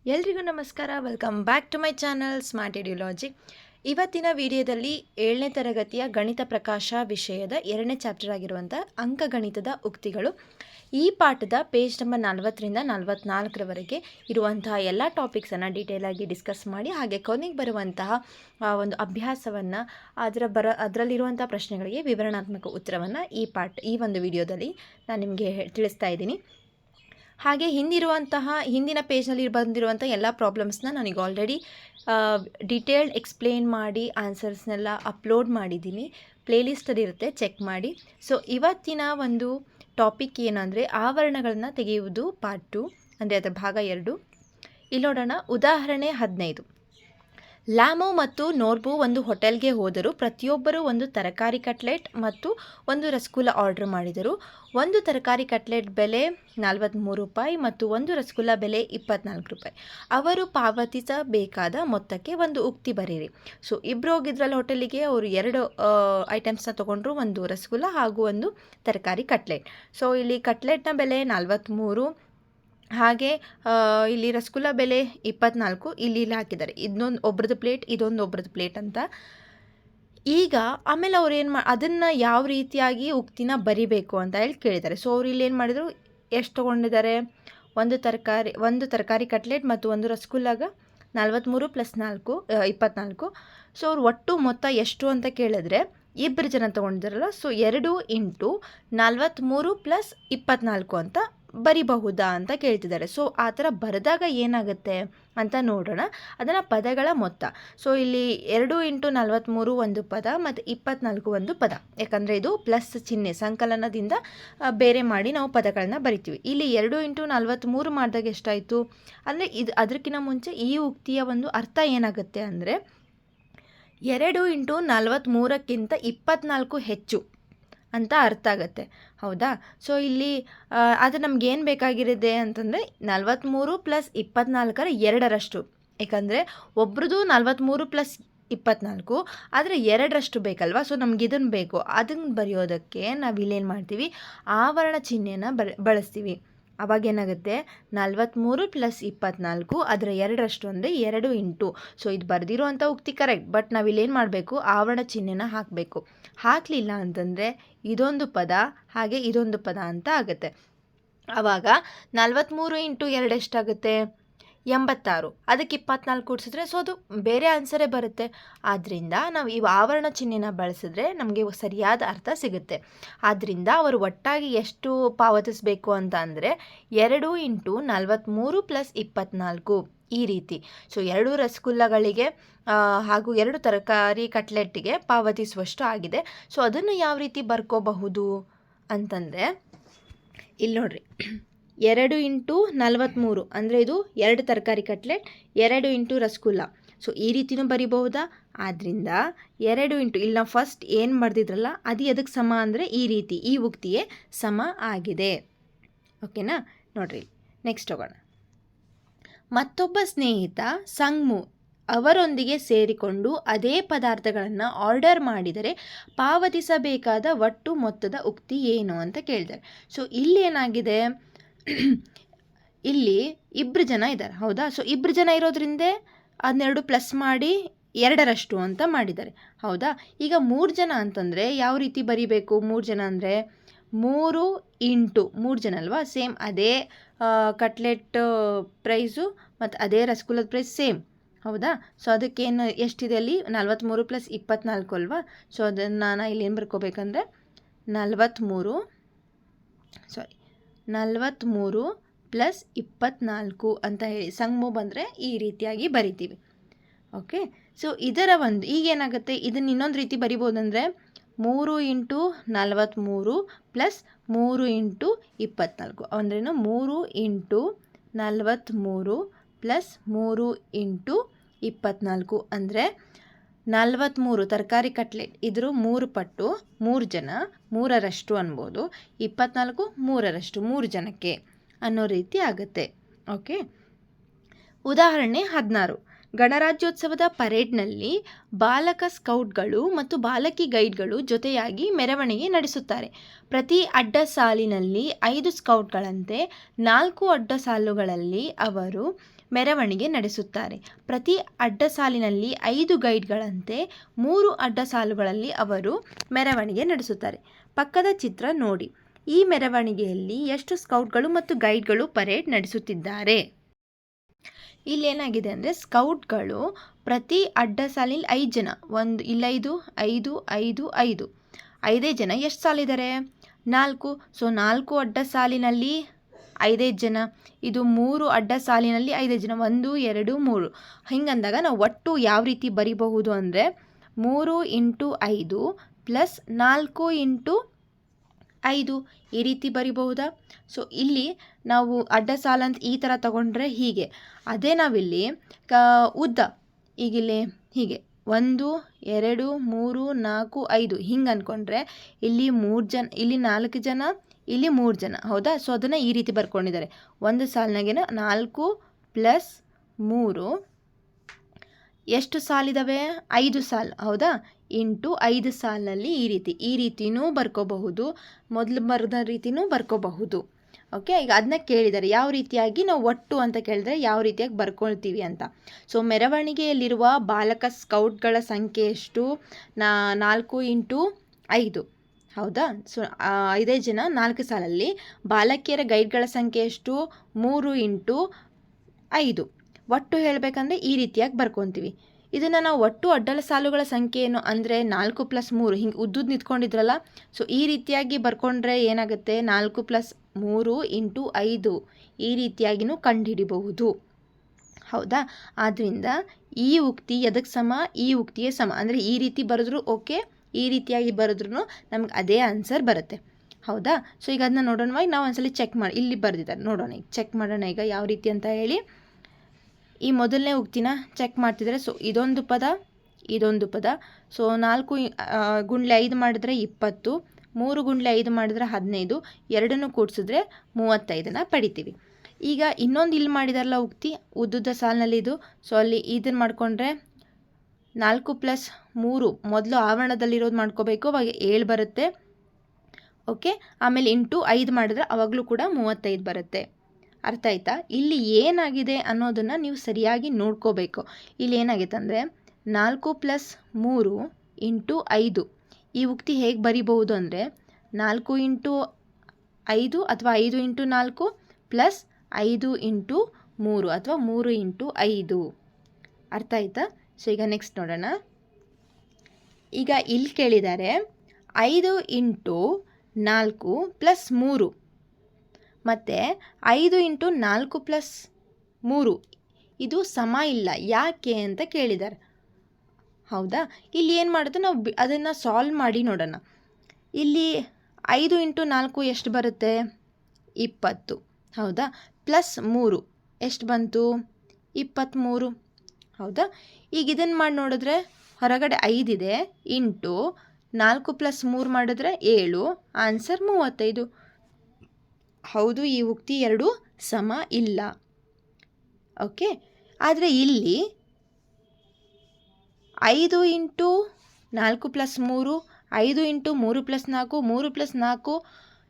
ಎಲ್ರಿಗೂ ನಮಸ್ಕಾರ. Welcome back to my channel smart ideology. ಇವತ್ತಿನ ವಿಡಿಯೋದಲ್ಲಿ 7ನೇ ತರಗತಿಯ ಗಣಿತ ಪ್ರಕಾಶ ವಿಷಯದ 2ನೇ ಚಾಪ್ಟರ್ ಆಗಿರುವಂಥ ಅಂಕಗಣಿತದ ಉಕ್ತಿಗಳು ಈ ಪಾಠದ ಪೇಜ್ ನಂಬರ್ 40ರಿಂದ 44ರವರೆಗೆ ಇರುವಂತಹ ಎಲ್ಲ ಟಾಪಿಕ್ಸನ್ನು ಡೀಟೇಲಾಗಿ ಡಿಸ್ಕಸ್ ಮಾಡಿ, ಹಾಗೆ ಕೊನೆಗೆ ಬರುವಂತಹ ಒಂದು ಅಭ್ಯಾಸವನ್ನು ಅದರಲ್ಲಿರುವಂಥ ಪ್ರಶ್ನೆಗಳಿಗೆ ವಿವರಣಾತ್ಮಕ ಉತ್ತರವನ್ನು ಈ ಒಂದು ವಿಡಿಯೋದಲ್ಲಿ ನಾನು ನಿಮಗೆ ತಿಳಿಸ್ತಾ ಇದ್ದೀನಿ. ಹಾಗೆ ಹಿಂದಿನ ಪೇಜ್ನಲ್ಲಿ ಬಂದಿರುವಂಥ ಎಲ್ಲ ಪ್ರಾಬ್ಲಮ್ಸ್ನ ನನಗೆ ಆಲ್ರೆಡಿ ಡೀಟೇಲ್ಡ್ ಎಕ್ಸ್ಪ್ಲೇನ್ ಮಾಡಿ ಆನ್ಸರ್ಸ್ನೆಲ್ಲ ಅಪ್ಲೋಡ್ ಮಾಡಿದ್ದೀನಿ. ಪ್ಲೇಲಿಸ್ಟಲ್ಲಿ ಇರುತ್ತೆ, ಚೆಕ್ ಮಾಡಿ. ಸೊ ಇವತ್ತಿನ ಒಂದು ಟಾಪಿಕ್ ಏನಂದರೆ ಆವರಣಗಳನ್ನು ತೆಗೆಯುವುದು ಪಾರ್ಟ್ 2, ಅಂದರೆ ಅದರ ಭಾಗ 2. ಇಲ್ಲಿ ನೋಡೋಣ. ಉದಾಹರಣೆ 15. ಲ್ಯಾಮೋ ಮತ್ತು ನೋರ್ಬು ಒಂದು ಹೋಟೆಲ್ಗೆ ಹೋದರು. ಪ್ರತಿಯೊಬ್ಬರು ಒಂದು ತರಕಾರಿ ಕಟ್ಲೆಟ್ ಮತ್ತು ಒಂದು ರಸಗುಲ್ಲ ಆರ್ಡರ್ ಮಾಡಿದರು. ಒಂದು ತರಕಾರಿ ಕಟ್ಲೆಟ್ ಬೆಲೆ 43 ರೂಪಾಯಿ ಮತ್ತು ಒಂದು ರಸಗುಲ್ಲ ಬೆಲೆ 24 ರೂಪಾಯಿ. ಅವರು ಪಾವತಿಸಬೇಕಾದ ಮೊತ್ತಕ್ಕೆ ಒಂದು ಉಕ್ತಿ ಬರೀರಿ. ಸೊ ಇಬ್ಬರು ಹೋಗಿದ್ರಲ್ಲ ಹೋಟೆಲಿಗೆ, ಅವರು 2 ಐಟಮ್ಸ್ನ ತೊಗೊಂಡ್ರು, ಒಂದು ರಸಗುಲ್ಲ ಹಾಗೂ ಒಂದು ತರಕಾರಿ ಕಟ್ಲೆಟ್. ಸೊ ಇಲ್ಲಿ ಕಟ್ಲೆಟ್ನ ಬೆಲೆ 43, ಹಾಗೆ ಇಲ್ಲಿ ರಸಗುಲ್ಲ ಬೆಲೆ 24 ಇಲ್ಲಿ ಹಾಕಿದ್ದಾರೆ. ಇದೊಂದು ಒಬ್ರದ್ದು ಪ್ಲೇಟ್, ಇದೊಂದು ಒಬ್ರದ್ದು ಪ್ಲೇಟ್ ಅಂತ. ಈಗ ಆಮೇಲೆ ಅವ್ರು ಅದನ್ನು ಯಾವ ರೀತಿಯಾಗಿ ಉಕ್ತಿನ ಬರಿಬೇಕು ಅಂತ ಹೇಳಿ ಕೇಳಿದ್ದಾರೆ. ಸೊ ಅವ್ರು ಇಲ್ಲಿ ಏನು ಮಾಡಿದರು, ಎಷ್ಟು ತೊಗೊಂಡಿದ್ದಾರೆ, ಒಂದು ತರಕಾರಿ ಕಟ್ಲೆಟ್ ಮತ್ತು ಒಂದು ರಸಗುಲ್ಲಾಗ 43 + 4 24. ಸೊ ಅವ್ರು ಒಟ್ಟು ಮೊತ್ತ ಎಷ್ಟು ಅಂತ ಕೇಳಿದ್ರೆ, ಇಬ್ಬರು ಜನ ತೊಗೊಂಡಿದ್ದಾರಲ್ಲ, ಸೊ 2 × 43 + 24 ಅಂತ ಬರಿಬಹುದಾ ಅಂತ ಕೇಳ್ತಿದ್ದಾರೆ. ಸೊ ಆ ಥರ ಬರೆದಾಗ ಏನಾಗುತ್ತೆ ಅಂತ ನೋಡೋಣ. ಅದನ್ನು ಪದಗಳ ಮೊತ್ತ. ಸೊ ಇಲ್ಲಿ 2 × 43 ಒಂದು ಪದ ಮತ್ತು 24 ಒಂದು ಪದ, ಯಾಕಂದರೆ ಇದು ಪ್ಲಸ್ ಚಿಹ್ನೆ ಸಂಕಲನದಿಂದ ಬೇರೆ ಮಾಡಿ ನಾವು ಪದಗಳನ್ನ ಬರಿತೀವಿ. ಇಲ್ಲಿ 2 × 43 ಮಾಡಿದಾಗ ಎಷ್ಟಾಯಿತು ಅಂದರೆ, ಅದಕ್ಕಿಂತ ಮುಂಚೆ ಈ ಉಕ್ತಿಯ ಒಂದು ಅರ್ಥ ಏನಾಗುತ್ತೆ ಅಂದರೆ, 2 × 43ಕ್ಕಿಂತ 24 ಹೆಚ್ಚು ಅಂತ ಅರ್ಥ ಆಗುತ್ತೆ. ಹೌದಾ? ಸೊ ಇಲ್ಲಿ ಅದು ನಮಗೇನು ಬೇಕಾಗಿರುತ್ತೆ ಅಂತಂದರೆ 43 + 24 2ರಷ್ಟು. ಯಾಕಂದರೆ ಒಬ್ರದ್ದು 43 + 24, ಆದರೆ 2ರಷ್ಟು ಬೇಕಲ್ವಾ? ಸೊ ನಮ್ಗೆ ಇದನ್ನು ಬೇಕು. ಅದನ್ನು ಬರೆಯೋದಕ್ಕೆ ನಾವು ಇಲ್ಲೇನು ಮಾಡ್ತೀವಿ, ಆವರಣ ಚಿಹ್ನೆಯನ್ನು ಬಳಸ್ತೀವಿ. ಅವಾಗೇನಾಗುತ್ತೆ, 43 + 24 ಅದರ 2ರಷ್ಟು ಅಂದರೆ 2 × ಸೊ ಇದು ಬರೆದಿರುವಂಥ ಉಕ್ತಿ ಕರೆಕ್ಟ್, ಬಟ್ ನಾವಿಲ್ಲೇನು ಮಾಡಬೇಕು, ಆವರಣ ಚಿಹ್ನೆನ ಹಾಕಬೇಕು. ಹಾಕಲಿಲ್ಲ ಅಂತಂದರೆ ಇದೊಂದು ಪದ ಹಾಗೆ ಇದೊಂದು ಪದ ಅಂತ ಆಗುತ್ತೆ. ಆವಾಗ 43 × 2 ಎಷ್ಟಾಗುತ್ತೆ, 86. ಅದಕ್ಕೆ 24 ಕೂಡಿಸಿದ್ರೆ ಸೊ ಅದು ಬೇರೆ ಆನ್ಸರೇ ಬರುತ್ತೆ. ಆದ್ದರಿಂದ ನಾವು ಈ ಆವರಣ ಚಿಹ್ನೆನ ಬಳಸಿದ್ರೆ ನಮಗೆ ಸರಿಯಾದ ಅರ್ಥ ಸಿಗುತ್ತೆ. ಆದ್ದರಿಂದ ಅವರು ಒಟ್ಟಾಗಿ ಎಷ್ಟು ಪಾವತಿಸಬೇಕು ಅಂತ ಅಂದರೆ 2 × 43 + 24 ಈ ರೀತಿ. ಸೊ 2 ರಸಗುಲ್ಲಗಳಿಗೆ ಹಾಗೂ 2 ತರಕಾರಿ ಕಟ್ಲೆಟ್ಟಿಗೆ ಪಾವತಿಸುವಷ್ಟು ಆಗಿದೆ. ಸೊ ಅದನ್ನು ಯಾವ ರೀತಿ ಬರ್ಕೋಬಹುದು ಅಂತಂದರೆ, ಇಲ್ಲಿ ನೋಡ್ರಿ, 2 × 43 ಅಂದರೆ ಇದು 2 ತರಕಾರಿ ಕಟ್ಲೆಟ್, 2 × ರಸಗುಲ್ಲ. ಸೊ ಈ ರೀತಿಯೂ ಬರಿಬಹುದಾ? ಆದ್ದರಿಂದ 2 × ಇಲ್ಲಿ ನಾವು ಫಸ್ಟ್ ಏನು ಬರೆದಿದ್ರಲ್ಲ ಅದು ಎದಕ್ಕೆ ಸಮ ಅಂದರೆ ಈ ರೀತಿ, ಈ ಉಕ್ತಿಯೇ ಸಮ ಆಗಿದೆ. ಓಕೆನಾ? ನೋಡ್ರಿ, ನೆಕ್ಸ್ಟ್ ಹೋಗೋಣ. ಮತ್ತೊಬ್ಬ ಸ್ನೇಹಿತ ಸಂಗ್ಮು ಅವರೊಂದಿಗೆ ಸೇರಿಕೊಂಡು ಅದೇ ಪದಾರ್ಥಗಳನ್ನು ಆರ್ಡರ್ ಮಾಡಿದರೆ ಪಾವತಿಸಬೇಕಾದ ಒಟ್ಟು ಮೊತ್ತದ ಉಕ್ತಿ ಏನು ಅಂತ ಕೇಳಿದ್ದಾರೆ. ಸೊ ಇಲ್ಲಿ ಏನಾಗಿದೆ, ಇಲ್ಲಿ ಇಬ್ಬರು ಜನ ಇದ್ದಾರೆ. ಹೌದಾ? ಸೊ ಇಬ್ಬರು ಜನ ಇರೋದ್ರಿಂದ ಅದನ್ನೆರಡು ಪ್ಲಸ್ ಮಾಡಿ 2ರಷ್ಟು ಅಂತ ಮಾಡಿದ್ದಾರೆ. ಹೌದಾ? ಈಗ 3 ಜನ ಅಂತಂದರೆ ಯಾವ ರೀತಿ ಬರಿಬೇಕು? 3 ಜನ ಅಂದರೆ 3 × 3 ಜನ ಅಲ್ವಾ, ಸೇಮ್ ಅದೇ ಕಟ್ಲೆಟ್ ಪ್ರೈಸು ಮತ್ತು ಅದೇ ರಸಗುಲ್ಲದ ಪ್ರೈಸ್ ಸೇಮ್. ಹೌದಾ? ಸೊ ಅದಕ್ಕೇನು ಎಷ್ಟಿದೆ ಅಲ್ಲಿ, 43 + 24 ಅಲ್ವಾ? ಸೊ ಅದನ್ನು ನಾನು ಇಲ್ಲಿ ಏನು ಬರ್ಕೋಬೇಕಂದ್ರೆ 43 + 24 ಅಂತ ಹೇಳಿ ಸಂಗ್ಮು ಬಂದರೆ ಈ ರೀತಿಯಾಗಿ ಬರಿತೀವಿ. ಓಕೆ? ಸೊ ಇದರ ಒಂದು ಈಗೇನಾಗುತ್ತೆ, ಇದನ್ನು ಇನ್ನೊಂದು ರೀತಿ ಬರಿಬೋದಂದರೆ 3 × 43 + 3 × 24 ಅಂದ್ರೇನು, 3 × 43 + 3 × 24 ಅಂದರೆ 43 ತರಕಾರಿ ಕಟ್ಲೆಟ್ ಇದ್ರ 3 ಪಟ್ಟು 3 ಜನ 3ರಷ್ಟು ಅನ್ಬೋದು, 24 3ರಷ್ಟು 3 ಜನಕ್ಕೆ ಅನ್ನೋ ರೀತಿ ಆಗುತ್ತೆ. ಓಕೆ? ಉದಾಹರಣೆ 16. ಗಣರಾಜ್ಯೋತ್ಸವದ ಪರೇಡ್ನಲ್ಲಿ ಬಾಲಕ ಸ್ಕೌಟ್ಗಳು ಮತ್ತು ಬಾಲಕಿ ಗೈಡ್ಗಳು ಜೊತೆಯಾಗಿ ಮೆರವಣಿಗೆ ನಡೆಸುತ್ತಾರೆ. ಪ್ರತಿ ಅಡ್ಡ ಸಾಲಿನಲ್ಲಿ 5 ಸ್ಕೌಟ್ಗಳಂತೆ 4 ಅಡ್ಡ ಸಾಲುಗಳಲ್ಲಿ ಅವರು ಮೆರವಣಿಗೆ ನಡೆಸುತ್ತಾರೆ. ಪ್ರತಿ ಅಡ್ಡ ಸಾಲಿನಲ್ಲಿ 5 ಗೈಡ್ಗಳಂತೆ 3 ಅಡ್ಡ ಸಾಲುಗಳಲ್ಲಿ ಅವರು ಮೆರವಣಿಗೆ ನಡೆಸುತ್ತಾರೆ. ಪಕ್ಕದ ಚಿತ್ರ ನೋಡಿ. ಈ ಮೆರವಣಿಗೆಯಲ್ಲಿ ಎಷ್ಟು ಸ್ಕೌಟ್ಗಳು ಮತ್ತು ಗೈಡ್ಗಳು ಪರೇಡ್ ನಡೆಸುತ್ತಿದ್ದಾರೆ? ಇಲ್ಲೇನಾಗಿದೆ ಅಂದರೆ ಸ್ಕೌಟ್ಗಳು ಪ್ರತಿ ಅಡ್ಡ ಸಾಲಿನಲ್ಲಿ 5 ಜನ, ಒಂದು ಇಲ್ಲೈದು 5 5 5 5 ಜನ. ಎಷ್ಟು ಸಾಲಿದ್ದಾರೆ? 4. ಸೊ 4 ಅಡ್ಡ ಸಾಲಿನಲ್ಲಿ 5 ಜನ, ಇದು 3 ಅಡ್ಡ ಸಾಲಿನಲ್ಲಿ 5 ಜನ, 1 2 3. ಹಿಂಗಂದಾಗ ನಾವು ಒಟ್ಟು ಯಾವ ರೀತಿ ಬರಿಬಹುದು ಅಂದರೆ 3 × 5 + 4 × 5 ಈ ರೀತಿ ಬರಿಬಹುದಾ? ಸೊ ಇಲ್ಲಿ ನಾವು ಅಡ್ಡ ಸಾಲ ಅಂತ ಈ ಥರ ತಗೊಂಡ್ರೆ ಹೀಗೆ. ಅದೇ ನಾವಿಲ್ಲಿ ಉದ್ದ ಈಗಿಲ್ಲಿ ಹೀಗೆ 1 2 3 4 5 ಹಿಂಗೆ ಅಂದ್ಕೊಂಡ್ರೆ ಇಲ್ಲಿ 3 ಜನ, ಇಲ್ಲಿ 4 ಜನ, ಇಲ್ಲಿ 3 ಜನ. ಹೌದಾ? ಸೊ ಅದನ್ನು ಈ ರೀತಿ ಬರ್ಕೊಂಡಿದ್ದಾರೆ. ಒಂದು ಸಾಲಿನಾಗೇನ 4 + 3 ಎಷ್ಟು ಸಾಲಿದ್ದಾವೆ? 5 ಸಾಲು. ಹೌದಾ? ಇಂಟು 5 ಸಾಲಿನಲ್ಲಿ ಈ ರೀತಿನೂ ಬರ್ಕೋಬಹುದು, ಮೊದಲು ಬರೆದ ರೀತಿನೂ ಬರ್ಕೋಬಹುದು. ಓಕೆ, ಈಗ ಅದನ್ನ ಕೇಳಿದ್ದಾರೆ ಯಾವ ರೀತಿಯಾಗಿ ನಾವು ಒಟ್ಟು ಅಂತ ಕೇಳಿದ್ರೆ ಯಾವ ರೀತಿಯಾಗಿ ಬರ್ಕೊಳ್ತೀವಿ ಅಂತ. ಸೊ ಮೆರವಣಿಗೆಯಲ್ಲಿರುವ ಬಾಲಕ ಸ್ಕೌಟ್ಗಳ ಸಂಖ್ಯೆ ಎಷ್ಟು? 4 × 5. ಹೌದಾ? ಸೊ 5 ಜನ 4 ಸಾಲಲ್ಲಿ. ಬಾಲಕಿಯರ ಗೈಡ್ಗಳ ಸಂಖ್ಯೆ ಎಷ್ಟು? 3 × 5. ಒಟ್ಟು ಹೇಳಬೇಕಂದ್ರೆ ಈ ರೀತಿಯಾಗಿ ಬರ್ಕೊತೀವಿ. ಇದನ್ನು ನಾವು ಒಟ್ಟು ಅಡ್ಡಲ ಸಾಲುಗಳ ಸಂಖ್ಯೆ ಏನು ಅಂದರೆ 4 + 3 ಹಿಂಗೆ ಉದ್ದುದ್ದು ನಿಂತ್ಕೊಂಡಿದ್ರಲ್ಲ. ಸೊ ಈ ರೀತಿಯಾಗಿ ಬರ್ಕೊಂಡ್ರೆ ಏನಾಗುತ್ತೆ? 4 + 3 × 5 ಈ ರೀತಿಯಾಗಿನೂ ಕಂಡುಹಿಡಿಬಹುದು. ಹೌದಾ? ಆದ್ದರಿಂದ ಈ ಉಕ್ತಿ ಎದಕ್ಕೆ ಸಮ? ಈ ಉಕ್ತಿಯೇ ಸಮ. ಅಂದರೆ ಈ ರೀತಿ ಬರೆದ್ರು ಓಕೆ, ಈ ರೀತಿಯಾಗಿ ಬರೆದ್ರೂ ನಮ್ಗೆ ಅದೇ ಆನ್ಸರ್ ಬರುತ್ತೆ. ಹೌದಾ? ಸೊ ಈಗ ಅದನ್ನ ನೋಡೋಣ. ನಾವು ಒಂದ್ಸಲ ಚೆಕ್ ಮಾಡಿ, ಇಲ್ಲಿ ಬರೆದಿದ್ದಾರೆ ನೋಡೋಣ, ಈಗ ಚೆಕ್ ಮಾಡೋಣ ಈಗ ಯಾವ ರೀತಿ ಅಂತ ಹೇಳಿ. ಈ ಮೊದಲನೇ ಉಕ್ತಿನ ಚೆಕ್ ಮಾಡ್ತಿದ್ರೆ ಸೊ ಇದೊಂದು ಪದ, ಇದೊಂದು ಪದ. ಸೊ 4 × 5 ಮಾಡಿದ್ರೆ 20, 3 × 5 ಮಾಡಿದ್ರೆ 15, ಎರಡನ್ನೂ ಕೂಡಿಸಿದ್ರೆ 35ನ ಪಡಿತೀವಿ. ಈಗ ಇನ್ನೊಂದು ಇಲ್ಲಿ ಮಾಡಿದಾರಲ್ಲ ಉಕ್ತಿ ಉದ್ದುದ್ದ ಸಾಲಿನಲ್ಲಿ ಇದು. ಸೊ ಅಲ್ಲಿ ಇದನ್ನು ಮಾಡಿಕೊಂಡ್ರೆ 4 + 3 ಮೊದಲು ಆವರಣದಲ್ಲಿರೋದು ಮಾಡ್ಕೋಬೇಕು, ಅವಾಗ 7 ಬರುತ್ತೆ. ಓಕೆ, ಆಮೇಲೆ ಇಂಟು 5 ಮಾಡಿದ್ರೆ ಅವಾಗಲೂ ಕೂಡ 35 ಬರುತ್ತೆ. ಅರ್ಥ ಆಯ್ತಾ? ಇಲ್ಲಿ ಏನಾಗಿದೆ ಅನ್ನೋದನ್ನು ನೀವು ಸರಿಯಾಗಿ ನೋಡ್ಕೋಬೇಕು. ಇಲ್ಲಿ ಏನಾಗಿದೆ ಅಂದರೆ 4 + 3 × 5 ಈ ಉಕ್ತಿ ಹೇಗೆ ಬರಿಬಹುದು ಅಂದರೆ 4 × 5 ಅಥವಾ 5 × 4 + 5 × 3 ಅಥವಾ 3 × 5. ಅರ್ಥ ಆಯ್ತಾ? ಸೊ ಈಗ ನೆಕ್ಸ್ಟ್ ನೋಡೋಣ. ಈಗ ಇಲ್ಲಿ ಕೇಳಿದ್ದಾರೆ 5 × 4 + 3 ಮತ್ತು 5 × 4 + 3 ಇದು ಸಮ ಇಲ್ಲ, ಯಾಕೆ ಅಂತ ಕೇಳಿದ್ದಾರೆ. ಹೌದಾ? ಇಲ್ಲಿ ಏನು ಮಾಡೋದು, ನಾವು ಅದನ್ನು ಸಾಲ್ವ್ ಮಾಡಿ ನೋಡೋಣ. ಇಲ್ಲಿ 5 × 4 ಎಷ್ಟು ಬರುತ್ತೆ? 20. ಹೌದಾ? +3 ಎಷ್ಟು ಬಂತು? 23. ಹೌದಾ? ಈಗ ಇದನ್ನು ಮಾಡಿ ನೋಡಿದ್ರೆ ಹೊರಗಡೆ 5 ಇದೆ, ಇಂಟು 4 + 3 ಮಾಡಿದ್ರೆ 7, ಆನ್ಸರ್ 35. ಹೌದು, ಈ ಉಕ್ತಿ ಎರಡು ಸಮ ಇಲ್ಲ. ಓಕೆ, ಆದರೆ ಇಲ್ಲಿ 5 × 4 + 3, 5 × 3 + 4, 3 + 4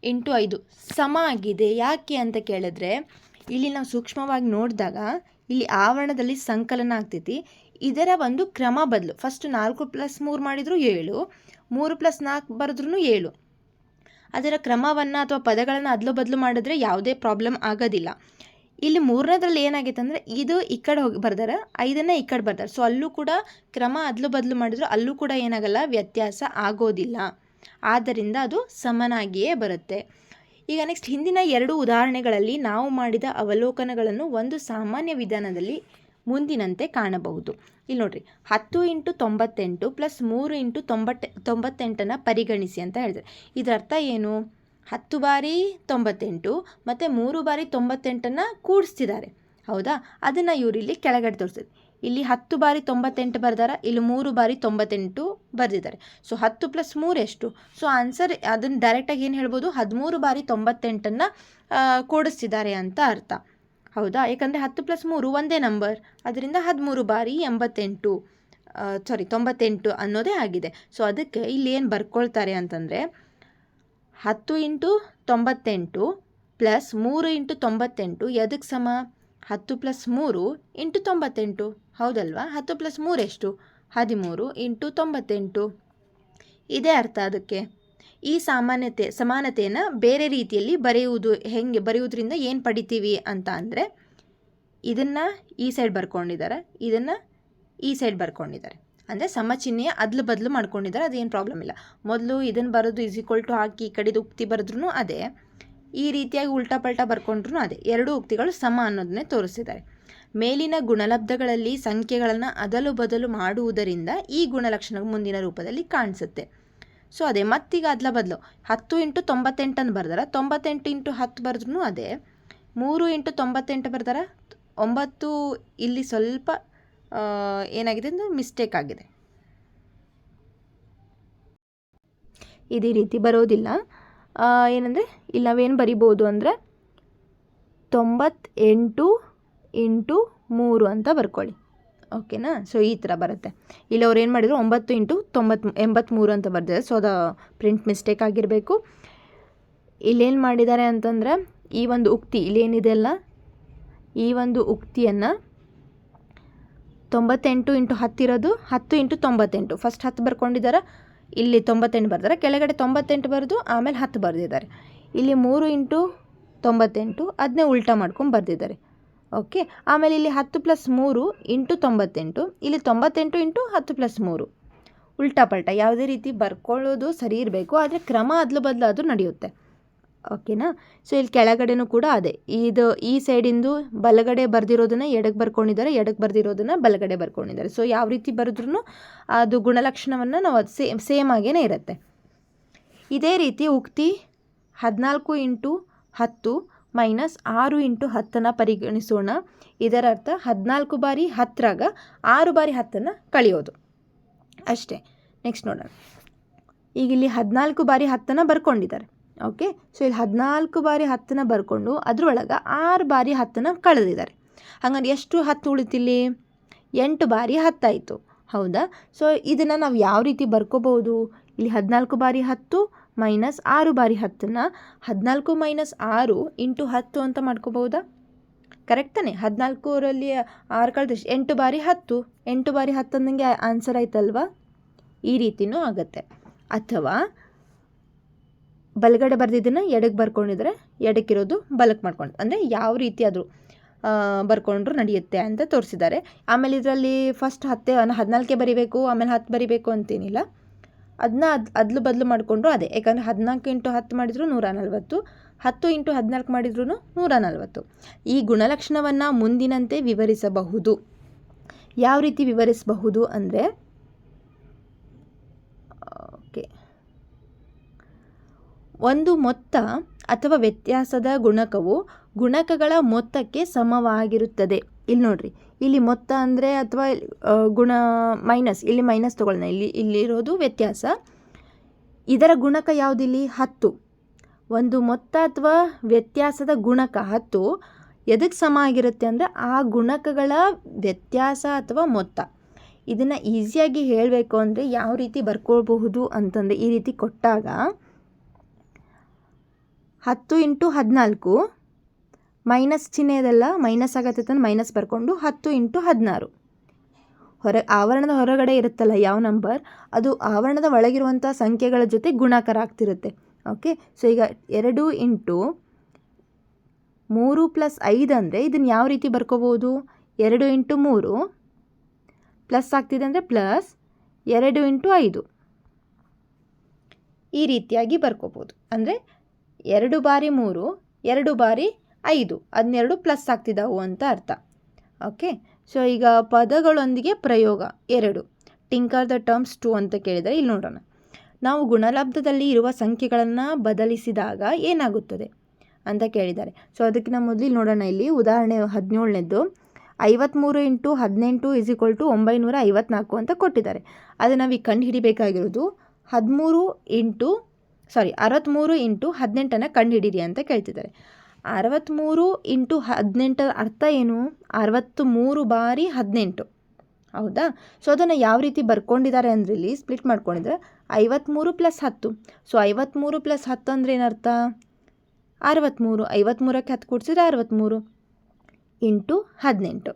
× 5 ಸಮ ಆಗಿದೆ. ಯಾಕೆ ಅಂತ ಕೇಳಿದ್ರೆ ಇಲ್ಲಿ ನಾವು ಸೂಕ್ಷ್ಮವಾಗಿ ನೋಡಿದಾಗ ಇಲ್ಲಿ ಆವರಣದಲ್ಲಿ ಸಂಕಲನ ಆಗ್ತೈತಿ. ಇದರ ಒಂದು ಕ್ರಮ ಬದಲು ಫಸ್ಟ್ 4 + 3 ಮಾಡಿದ್ರು 7, 3 + 4 ಬರೆದ್ರೂ 7. ಅದರ ಕ್ರಮವನ್ನು ಅಥವಾ ಪದಗಳನ್ನು ಅದಲು ಬದಲು ಮಾಡಿದ್ರೆ ಯಾವುದೇ ಪ್ರಾಬ್ಲಮ್ ಆಗೋದಿಲ್ಲ. ಇಲ್ಲಿ ಮೂರನೇದ್ರಲ್ಲಿ ಏನಾಗೈತೆ ಅಂದರೆ ಇದು ಈ ಕಡೆ ಹೋಗಿ ಬರ್ದಾರೆ, 5ನ್ನ ಈ ಕಡೆ ಬರ್ದಾರೆ. ಸೊ ಅಲ್ಲೂ ಕೂಡ ಕ್ರಮ ಅದಲು ಬದಲು ಮಾಡಿದ್ರು ಅಲ್ಲೂ ಕೂಡ ಏನಾಗಲ್ಲ, ವ್ಯತ್ಯಾಸ ಆಗೋದಿಲ್ಲ. ಆದ್ದರಿಂದ ಅದು ಸಮನಾಗಿಯೇ ಬರುತ್ತೆ. ಈಗ ನೆಕ್ಸ್ಟ್ ಹಿಂದಿನ 2 ಉದಾಹರಣೆಗಳಲ್ಲಿ ನಾವು ಮಾಡಿದ ಅವಲೋಕನಗಳನ್ನು ಒಂದು ಸಾಮಾನ್ಯ ವಿಧಾನದಲ್ಲಿ ಮುಂದಿನಂತೆ ಕಾಣಬಹುದು. ಇಲ್ಲಿ ನೋಡ್ರಿ, 10 × 98 + 3 × 98ನ್ನು ಪರಿಗಣಿಸಿ ಅಂತ ಹೇಳಿದ್ರೆ ಇದರ ಅರ್ಥ ಏನು? 10 ಬಾರಿ 98 ಮತ್ತು 3 ಬಾರಿ 98ನ್ನು ಕೂಡಿಸ್ತಿದ್ದಾರೆ. ಹೌದಾ? ಅದನ್ನು ಇವರಿಲ್ಲಿ ಕೆಳಗಡೆ ತೋರಿಸಿದ್ರು. ಇಲ್ಲಿ 10 ಬಾರಿ 98 ಬರ್ದಾರ, ಇಲ್ಲಿ 3 ಬಾರಿ 98 ಬರೆದಿದ್ದಾರೆ. ಸೊ 10 + 3 ಎಷ್ಟು? ಸೊ ಆನ್ಸರ್ ಅದನ್ನು ಡೈರೆಕ್ಟಾಗಿ ಏನು ಹೇಳ್ಬೋದು, 13 ಬಾರಿ 98ನ್ನು ಕೂಡಿಸ್ತಿದ್ದಾರೆ ಅಂತ ಅರ್ಥ. ಹೌದಾ? ಯಾಕಂದರೆ 10 + 3 ಒಂದೇ ನಂಬರ್, ಅದರಿಂದ 13 ಬಾರಿ 98 ಅನ್ನೋದೇ ಆಗಿದೆ. ಸೊ ಅದಕ್ಕೆ ಇಲ್ಲಿ ಏನು ಬರ್ಕೊಳ್ತಾರೆ ಅಂತಂದರೆ 10 × 98 + 3 × 98 ಎದಕ್ಕೆ ಸಮ? 10 + 3 ಇಂಟು 98 ಹೌದಲ್ವಾ? 10 + 3 ಎಷ್ಟು? 13 ಇಂಟು 98. ಇದೇ ಅರ್ಥ ಅದಕ್ಕೆ. ಈ ಸಮಾನತೆಯನ್ನು ಬೇರೆ ರೀತಿಯಲ್ಲಿ ಬರೆಯುವುದರಿಂದ ಏನು ಪಡಿತೀವಿ ಅಂತ ಅಂದರೆ, ಇದನ್ನು ಈ ಸೈಡ್ ಬರ್ಕೊಂಡಿದ್ದಾರೆ, ಇದನ್ನು ಈ ಸೈಡ್ ಬರ್ಕೊಂಡಿದ್ದಾರೆ. ಅಂದರೆ ಸಮಚಿಹ್ನೆಯ ಅದಲು ಬದಲು ಮಾಡ್ಕೊಂಡಿದ್ದಾರೆ, ಅದೇನು ಪ್ರಾಬ್ಲಮ್ ಇಲ್ಲ. ಮೊದಲು ಇದನ್ನು ಬರೋದು = ಹಾಕಿ ಈ ಕಡೆದು ಉಕ್ತಿ ಬರೆದ್ರೂ ಅದೇ, ಈ ರೀತಿಯಾಗಿ ಉಲ್ಟಾ ಪಲ್ಟಾ ಬರ್ಕೊಂಡ್ರೂ ಅದೇ. ಎರಡೂ ಉಕ್ತಿಗಳು ಸಮ ಅನ್ನೋದನ್ನೇ ತೋರಿಸಿದ್ದಾರೆ. ಮೇಲಿನ ಗುಣಲಬ್ಧಗಳಲ್ಲಿ ಸಂಖ್ಯೆಗಳನ್ನು ಅದಲು ಬದಲು ಮಾಡುವುದರಿಂದ ಈ ಗುಣಲಕ್ಷಣ ಮುಂದಿನ ರೂಪದಲ್ಲಿ ಕಾಣಿಸುತ್ತೆ. ಸೊ ಅದೇ ಮತ್ತೀಗ ಅದಲ ಬದಲು 10 × 98 ಅಂತ ಬರ್ದಾರ, 98 × 10 ಬರೆದ್ರೂ ಅದೇ. 3 × 98 ಬರ್ದಾರ, 9 ಇಲ್ಲಿ ಸ್ವಲ್ಪ ಏನಾಗಿದೆ ಅಂದರೆ ಮಿಸ್ಟೇಕ್ ಆಗಿದೆ. ಇದೇ ರೀತಿ ಬರೋದಿಲ್ಲ. ಏನಂದರೆ ಇಲ್ಲಿ ನಾವೇನು ಬರಿಬೋದು ಅಂದರೆ 98 × 3 ಅಂತ ಬರ್ಕೊಳ್ಳಿ. ಓಕೆನಾ? ಸೊ ಈ ಥರ ಬರುತ್ತೆ. ಇಲ್ಲಿ ಅವ್ರು ಏನು ಮಾಡಿದರು 9 × 83 ಅಂತ ಬರ್ದಿದ್ದಾರೆ. ಸೊ ಅದು ಪ್ರಿಂಟ್ ಮಿಸ್ಟೇಕ್ ಆಗಿರಬೇಕು. ಇಲ್ಲೇನು ಮಾಡಿದ್ದಾರೆ ಅಂತಂದರೆ ಈ ಒಂದು ಉಕ್ತಿ ಇಲ್ಲೇನಿದೆ ಅಲ್ಲ, ಈ ಒಂದು ಉಕ್ತಿಯನ್ನು 98 × 10 ಇರೋದು 10 × 98 ಫಸ್ಟ್ 10 ಬರ್ಕೊಂಡಿದ್ದಾರೆ, ಇಲ್ಲಿ 98 ಬರ್ತಾರೆ, ಕೆಳಗಡೆ 98 ಬರೆದು ಆಮೇಲೆ 10 ಬರೆದಿದ್ದಾರೆ. ಇಲ್ಲಿ 3 × 98 ಅದನ್ನೇ ಉಲ್ಟಾ ಮಾಡ್ಕೊಂಡು ಬರೆದಿದ್ದಾರೆ. ಓಕೆ, ಆಮೇಲೆ ಇಲ್ಲಿ 10 + 3 × 98, ಇಲ್ಲಿ 98 × 10 + 3 ಉಲ್ಟಾ ಪಲ್ಟಾ ಯಾವುದೇ ರೀತಿ ಬರ್ಕೊಳ್ಳೋದು ಸರಿ ಇರಬೇಕು, ಆದರೆ ಕ್ರಮ ಅದಲು ಬದಲು ಅದು ನಡೆಯುತ್ತೆ. ಓಕೆನಾ? ಸೊ ಇಲ್ಲಿ ಕೆಳಗಡೆನೂ ಕೂಡ ಅದೇ, ಈ ಸೈಡಿಂದು ಬಲಗಡೆ ಬರೆದಿರೋದನ್ನು ಎಡಕ್ಕೆ ಬರ್ಕೊಂಡಿದ್ದಾರೆ, ಎಡಕ್ಕೆ ಬರೆದಿರೋದನ್ನು ಬಲಗಡೆ ಬರ್ಕೊಂಡಿದ್ದಾರೆ. ಸೊ ಯಾವ ರೀತಿ ಬರೆದ್ರೂ ಅದು ಗುಣಲಕ್ಷಣವನ್ನು ನಾವು ಅದು ಸೇಮ್ ಆಗೇ ಇರುತ್ತೆ. ಇದೇ ರೀತಿ ಉಕ್ತಿ 14 × 10 - 6 × 10 ಪರಿಗಣಿಸೋಣ. ಇದರರ್ಥ 14 ಬಾರಿ 10ರಾಗ 6 ಬಾರಿ 10 ಕಳೆಯೋದು ಅಷ್ಟೇ. ನೆಕ್ಸ್ಟ್ ನೋಡೋಣ. ಈಗ ಇಲ್ಲಿ 14 ಬಾರಿ 10 ಬರ್ಕೊಂಡಿದ್ದಾರೆ. ಓಕೆ, ಸೊ ಇಲ್ಲಿ 14 ಬಾರಿ 10 ಬರ್ಕೊಂಡು ಅದರೊಳಗೆ 6 ಬಾರಿ 10 ಕಳೆದಿದ್ದಾರೆ. ಹಾಗಾದ್ರೆ ಎಷ್ಟು 10 ಉಳಿತಿಲ್ಲಿ? 8 ಬಾರಿ 10 ಆಯಿತು. ಹೌದಾ? ಸೊ ಇದನ್ನು ನಾವು ಯಾವ ರೀತಿ ಬರ್ಕೋಬೋದು? ಇಲ್ಲಿ 14 ಬಾರಿ 10 - 6 ಬಾರಿ 10ನ 14 - 6 × 10 ಅಂತ ಮಾಡ್ಕೋಬೋದಾ? ಕರೆಕ್ಟ್ ತಾನೆ? 14ರಲ್ಲಿ 6 ಕಳೆದ್ರೆ 8 ಬಾರಿ 10, 8 ಬಾರಿ 10 ಅಂದಂಗೆ ಆನ್ಸರ್ ಆಯ್ತಲ್ವಾ? ಈ ರೀತಿಯೂ ಆಗುತ್ತೆ. ಅಥವಾ ಬಲಗಡೆ ಬರೆದಿದ್ದನ್ನು ಎಡಕ್ಕೆ ಬರ್ಕೊಂಡಿದ್ರೆ ಎಡಕ್ಕಿರೋದು ಬಲಕ್ಕೆ ಮಾಡ್ಕೊಂಡು, ಅಂದರೆ ಯಾವ ರೀತಿ ಆದರೂ ಬರ್ಕೊಂಡ್ರು ನಡೆಯುತ್ತೆ ಅಂತ ತೋರಿಸಿದ್ದಾರೆ. ಆಮೇಲೆ ಇದರಲ್ಲಿ ಫಸ್ಟ್ 14 ಬರಿಬೇಕು, ಆಮೇಲೆ 10 ಬರಿಬೇಕು ಅಂತೇನಿಲ್ಲ. ಅದನ್ನ ಅದಲು ಬದಲು ಮಾಡಿಕೊಂಡ್ರು ಅದೇ. ಯಾಕಂದರೆ 14 × 10 ಮಾಡಿದ್ರು 140, 10 × 14 ಮಾಡಿದ್ರು 140. ಈ ಗುಣಲಕ್ಷಣವನ್ನು ಮುಂದಿನಂತೆ ವಿವರಿಸಬಹುದು. ಯಾವ ರೀತಿ ವಿವರಿಸಬಹುದು ಅಂದರೆ, ಓಕೆ, ಒಂದು ಮೊತ್ತ ಅಥವಾ ವ್ಯತ್ಯಾಸದ ಗುಣಕವು ಗುಣಕಗಳ ಮೊತ್ತಕ್ಕೆ ಸಮವಾಗಿರುತ್ತದೆ. ಇಲ್ಲಿ ನೋಡ್ರಿ, ಇಲ್ಲಿ ಮೊತ್ತ ಅಂದರೆ ಅಥವಾ ಗುಣ ಮೈನಸ್, ಇಲ್ಲಿ ಮೈನಸ್ ತೊಗೊಳ್ಳೋಣ, ಇಲ್ಲಿರೋದು ವ್ಯತ್ಯಾಸ. ಇದರ ಗುಣಕ ಯಾವುದಿಲ್ಲಿ? 10. ಒಂದು ಮೊತ್ತ ಅಥವಾ ವ್ಯತ್ಯಾಸದ ಗುಣಕ 10 ಎದಕ್ಕೆ ಸಮ ಆಗಿರುತ್ತೆ ಅಂದರೆ ಆ ಗುಣಕಗಳ ವ್ಯತ್ಯಾಸ ಅಥವಾ ಮೊತ್ತ. ಇದನ್ನು ಈಸಿಯಾಗಿ ಹೇಳಬೇಕು ಅಂದರೆ ಯಾವ ರೀತಿ ಬರ್ಕೊಳ್ಬಹುದು ಅಂತಂದರೆ, ಈ ರೀತಿ ಕೊಟ್ಟಾಗ 10 × 14 ಮೈನಸ್ ಚಿಹ್ನೆದಲ್ಲ, ಮೈನಸ್ ಆಗತ್ತೆ ಮೈನಸ್ ಬರ್ಕೊಂಡು 10 × 16 ಆವರಣದ ಹೊರಗಡೆ ಇರುತ್ತಲ್ಲ ಯಾವ ನಂಬರ್, ಅದು ಆವರಣದ ಒಳಗಿರುವಂಥ ಸಂಖ್ಯೆಗಳ ಜೊತೆ ಗುಣಾಕಾರ ಆಗ್ತಿರುತ್ತೆ. ಓಕೆ, ಸೊ ಈಗ 2 × 3 + 5 ಅಂದರೆ ಇದನ್ನು ಯಾವ ರೀತಿ ಬರ್ಕೋಬೋದು? 2 × 3 ಪ್ಲಸ್ ಆಗ್ತಿದೆ ಅಂದರೆ ಪ್ಲಸ್ 2 × 5 ಈ ರೀತಿಯಾಗಿ ಬರ್ಕೋಬೋದು. ಅಂದರೆ 2 ಬಾರಿ 3, 2 ಬಾರಿ 5 12 ಪ್ಲಸ್ ಆಗ್ತಿದ್ದಾವು ಅಂತ ಅರ್ಥ. ಓಕೆ, ಸೊ ಈಗ ಪದಗಳೊಂದಿಗೆ ಪ್ರಯೋಗ 2, ಟಿಂಕರ್ ದ ಟರ್ಮ್ಸ್ 2 ಅಂತ ಕೇಳಿದರೆ ಇಲ್ಲಿ ನೋಡೋಣ. ನಾವು ಗುಣಲಬ್ಧದಲ್ಲಿ ಇರುವ ಸಂಖ್ಯೆಗಳನ್ನು ಬದಲಿಸಿದಾಗ ಏನಾಗುತ್ತದೆ ಅಂತ ಕೇಳಿದ್ದಾರೆ. ಸೊ ಅದಕ್ಕಿಂತ ಮೊದಲು ಇಲ್ಲಿ ನೋಡೋಣ. ಇಲ್ಲಿ ಉದಾಹರಣೆ 17ನೇದ್ದು 53 × 18 = 954 ಅಂತ ಕೊಟ್ಟಿದ್ದಾರೆ. ಅದನ್ನು ನಾವು ಈಗ ಕಂಡು ಹಿಡಿಬೇಕಾಗಿರೋದು 63 × 18 ಕಂಡು ಹಿಡೀರಿ ಅಂತ ಕೇಳ್ತಿದ್ದಾರೆ. 63 × 18 ಅರ್ಥ ಏನು? 63 ಬಾರಿ 18. ಹೌದಾ? ಸೊ ಅದನ್ನು ಯಾವ ರೀತಿ ಬರ್ಕೊಂಡಿದ್ದಾರೆ ಅಂದರೆ ಇಲ್ಲಿ ಸ್ಪ್ಲಿಟ್ ಮಾಡ್ಕೊಂಡಿದ್ದಾರೆ 53 + 10. ಸೊ 53 + 10 ಅಂದರೆ ಏನರ್ಥ? 63. 53ಕ್ಕೆ 10 ಕೂಡಿಸಿದ್ರೆ 63. ಇಂಟು 18.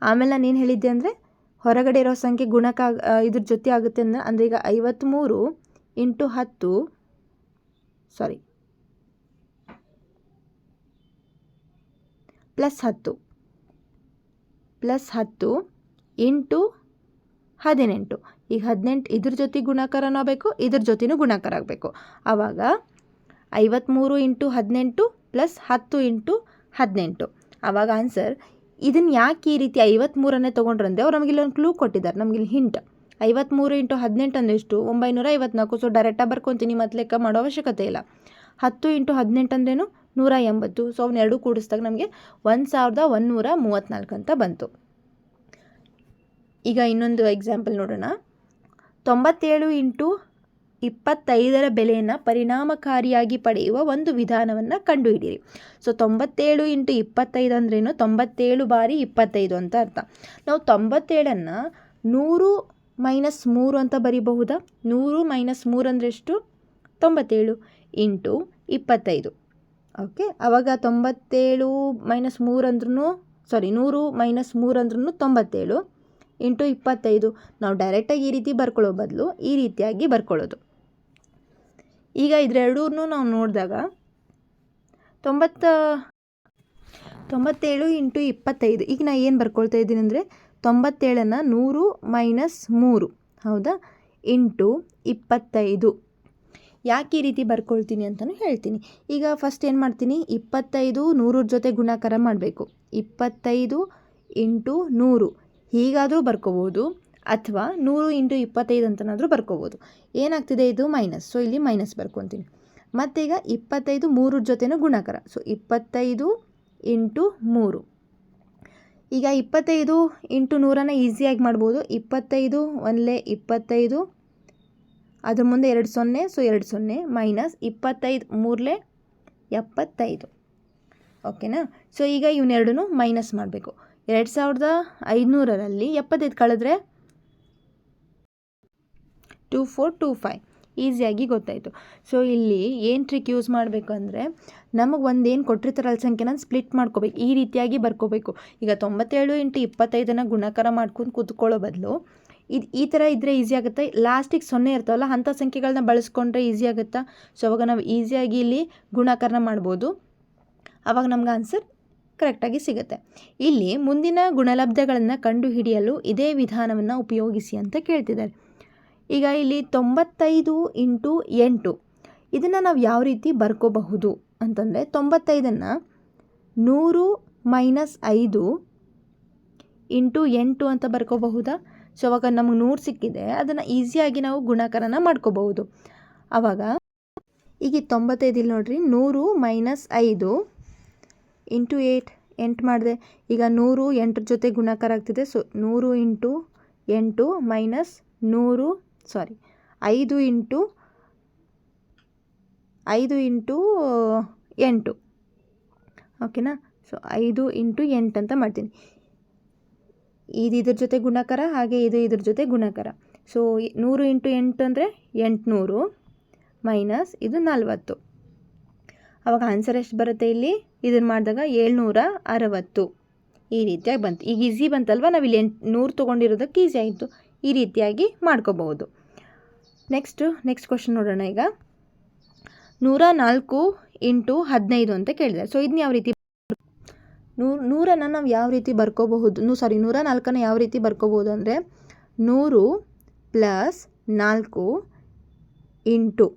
ಆಮೇಲೆ ನಾನು ಏನು ಹೇಳಿದ್ದೆ ಅಂದರೆ ಹೊರಗಡೆ ಇರೋ ಸಂಖ್ಯೆ ಗುಣಕ ಇದ್ರ ಜೊತೆ ಆಗುತ್ತೆ ಅಂದರೆ ಈಗ 53 ಇಂಟು 10 ಪ್ಲಸ್ 10 ಇಂಟು 18. ಈಗ 18 ಇದ್ರ ಜೊತೆ ಗುಣಾಕಾರನೂ ಆಗಬೇಕು, ಇದ್ರ ಜೊತೆನೂ ಗುಣಾಕಾರ ಆಗಬೇಕು. ಆವಾಗ 53 ಇಂಟು 18 ಪ್ಲಸ್ 10 ಇಂಟು 18. ಆವಾಗ ಆನ್ಸರ್ ಇದನ್ನು ಯಾಕೆ ಈ ರೀತಿ 53 ತೊಗೊಂಡ್ರಂದೆ ಅವ್ರು ನಮಗಿಲ್ಲಿ ಒಂದು ಕ್ಲೂ ಕೊಟ್ಟಿದ್ದಾರೆ, ನಮಗಿಲ್ಲಿ ಹಿಂಟ್. 53 ಇಂಟು 18 ಅಂದರೆ ಎಷ್ಟು? 954. ಸೊ ಡೈರೆಕ್ಟಾಗಿ ಬರ್ಕೊತೀನಿ, ಮತ್ತೆ ಲೆಕ್ಕ ಮಾಡೋ ಅವಶ್ಯಕತೆ ಇಲ್ಲ. 10 ಇಂಟು 18 ಅಂದ್ರೇನು? 180. ಸೊ ಅವನ್ನೆರಡು ಕೂಡಿಸಿದಾಗ ನಮಗೆ 1134 ಅಂತ ಬಂತು. ಈಗ ಇನ್ನೊಂದು ಎಕ್ಸಾಂಪಲ್ ನೋಡೋಣ. 97 ಇಂಟು 25ರ ಬೆಲೆಯನ್ನು ಪರಿಣಾಮಕಾರಿಯಾಗಿ ಪಡೆಯುವ ಒಂದು ವಿಧಾನವನ್ನು ಕಂಡುಹಿಡಿಯಿರಿ. ಸೊ 97 ಇಂಟು 25 ಅಂದ್ರೇನು? 97 ಬಾರಿ 25 ಅಂತ ಅರ್ಥ. ನಾವು 97ಅನ್ನು 100 ಮೈನಸ್ 3 ಅಂತ ಬರೀಬಹುದಾ? 100 ಮೈನಸ್ 3 ಅಂದರೆ ಎಷ್ಟು? 97 ಇಂಟು 25. ಓಕೆ, ಆವಾಗ 97 ಮೈನಸ್ 3 ಅಂದ್ರೂ 100 ಮೈನಸ್ 3 ಅಂದ್ರೂ 97 ಇಂಟು 25. ನಾವು ಡೈರೆಕ್ಟಾಗಿ ಈ ರೀತಿ ಬರ್ಕೊಳ್ಳೋ ಬದಲು ಈ ರೀತಿಯಾಗಿ ಬರ್ಕೊಳ್ಳೋದು. ಈಗ ಇದೆರಡೂ ನಾವು ನೋಡಿದಾಗ 97 ಇಂಟು 25. ಈಗ ನಾನು ಏನು ಬರ್ಕೊಳ್ತಾ ಇದ್ದೀನಿ ಅಂದರೆ 97ಅನ್ನು 100 ಮೈನಸ್ 3 ಹೌದಾ ಇಂಟು 25. ಯಾಕೆ ಈ ರೀತಿ ಬರ್ಕೊಳ್ತೀನಿ ಅಂತಲೂ ಹೇಳ್ತೀನಿ. ಈಗ ಫಸ್ಟ್ ಏನು ಮಾಡ್ತೀನಿ, 25 100 ಜೊತೆ ಗುಣಾಕಾರ ಮಾಡಬೇಕು. 25 ಇಂಟು 100 ಹೀಗಾದರೂ ಬರ್ಕೋಬೋದು, ಅಥವಾ 100 ಇಂಟು 25 ಅಂತನಾದರೂ ಬರ್ಕೋಬೋದು. ಏನಾಗ್ತಿದೆ ಇದು? ಮೈನಸ್. ಸೊ ಇಲ್ಲಿ ಮೈನಸ್ ಬರ್ಕೊತೀನಿ. ಮತ್ತೀಗ 25 3 ಜೊತೆನೂ ಗುಣಾಕಾರ. So 25 into 3. ಈಗ 25 ಇಂಟು 100ನ್ನು ಈಸಿಯಾಗಿ ಮಾಡ್ಬೋದು. 25 1 25, ಅದ್ರ ಮುಂದೆ 2 0, ಸೊ 2 0 ಮೈನಸ್ 25 3 75. ಓಕೆನಾ? ಸೊ ಈಗ ಇವನ್ನೆರಡೂ ಮೈನಸ್ ಮಾಡಬೇಕು. 2500ರಲ್ಲಿ 75 ಕಳೆದ್ರೆ 2425. ಈಸಿಯಾಗಿ ಗೊತ್ತಾಯಿತು. ಸೊ ಇಲ್ಲಿ ಏನು ಟ್ರಿಕ್ ಯೂಸ್ ಮಾಡಬೇಕು ಅಂದರೆ, ನಮಗೆ ಒಂದೇನು ಕೊಟ್ಟಿರ್ತಾರಲ್ಲ ಸಂಖ್ಯೆನ ಸ್ಪ್ಲಿಟ್ ಮಾಡ್ಕೋಬೇಕು, ಈ ರೀತಿಯಾಗಿ ಬರ್ಕೋಬೇಕು. ಈಗ 97 ಇಂಟು 25ಅನ್ನು ಗುಣಾಕಾರ ಮಾಡ್ಕೊಂಡು ಕೂತ್ಕೊಳ್ಳೋ ಬದಲು ಈ ಥರ ಇದ್ದರೆ ಈಸಿ ಆಗುತ್ತೆ. ಲಾಸ್ಟಿಗೆ 0 ಇರ್ತಾವಲ್ಲ ಅಂಥ ಸಂಖ್ಯೆಗಳನ್ನ ಬಳಸ್ಕೊಂಡ್ರೆ ಈಸಿ ಆಗುತ್ತಾ? ಸೊ ಅವಾಗ ನಾವು ಈಸಿಯಾಗಿ ಇಲ್ಲಿ ಗುಣಾಕಾರನ ಮಾಡ್ಬೋದು. ಆವಾಗ ನಮ್ಗೆ ಆನ್ಸರ್ ಕರೆಕ್ಟಾಗಿ ಸಿಗುತ್ತೆ. ಇಲ್ಲಿ ಮುಂದಿನ ಗುಣಲಬ್ಧಗಳನ್ನು ಕಂಡುಹಿಡಿಯಲು ಇದೇ ವಿಧಾನವನ್ನು ಉಪಯೋಗಿಸಿ ಅಂತ ಕೇಳ್ತಿದ್ದಾರೆ. ಈಗ ಇಲ್ಲಿ 95 ಇಂಟು 8 ಇದನ್ನು ನಾವು ಯಾವ ರೀತಿ ಬರ್ಕೋಬಹುದು ಅಂತಂದರೆ, 95ಅನ್ನು 100 ಮೈನಸ್ 5 ಇಂಟು 8 ಅಂತ ಬರ್ಕೋಬಹುದಾ? ಸೊ ಅವಾಗ ನಮಗೆ 100 ಸಿಕ್ಕಿದೆ, ಅದನ್ನು ಈಸಿಯಾಗಿ ನಾವು ಗುಣಾಕಾರನ ಮಾಡ್ಕೋಬಹುದು. ಆವಾಗ ಈಗ 95 ಇಲ್ಲಿ ನೋಡಿರಿ, 100 ಮೈನಸ್ 5 ಇಂಟು 8 ಮಾಡಿದೆ. ಈಗ 100 8 ಜೊತೆ ಗುಣಾಕಾರ ಆಗ್ತಿದೆ. So 100 into 8 minus 5 into 8. ಓಕೆನಾ? ಸೊ 5 ಇಂಟು 8 ಅಂತ ಮಾಡ್ತೀನಿ. ಇದ್ರ ಜೊತೆ ಗುಣಾಕಾರ, ಹಾಗೆ ಇದ್ರ ಜೊತೆ ಗುಣಾಕಾರ. ಸೊ 100 ಇಂಟು 8 ಅಂದರೆ 800 ಮೈನಸ್ ಇದು 40. ಆವಾಗ ಆನ್ಸರ್ ಎಷ್ಟು ಬರುತ್ತೆ ಇಲ್ಲಿ? ಇದನ್ನು ಮಾಡಿದಾಗ 760 ಈ ರೀತಿಯಾಗಿ ಬಂತು. ಈಗ ಈಸಿ ಬಂತಲ್ವ, ನಾವು ಇಲ್ಲಿ 100 ತೊಗೊಂಡಿರೋದಕ್ಕೆ ಈಸಿ ಆಯಿತು. ಈ ರೀತಿಯಾಗಿ ಮಾಡ್ಕೋಬಹುದು. ನೆಕ್ಸ್ಟ್ ಕ್ವಶನ್ ನೋಡೋಣ. ಈಗ 104 ಇಂಟು 15 ಅಂತ ಕೇಳಿದ್ದಾರೆ. ಸೊ ಇದನ್ನ ಯಾವ ರೀತಿ 100ನ್ನು ನಾವು ಯಾವ ರೀತಿ ಬರ್ಕೋಬಹುದು? 104ನ್ನು ಯಾವ ರೀತಿ ಬರ್ಕೋಬಹುದು ಅಂದರೆ 100 ಪ್ಲಸ್ 4 ಇಂಟು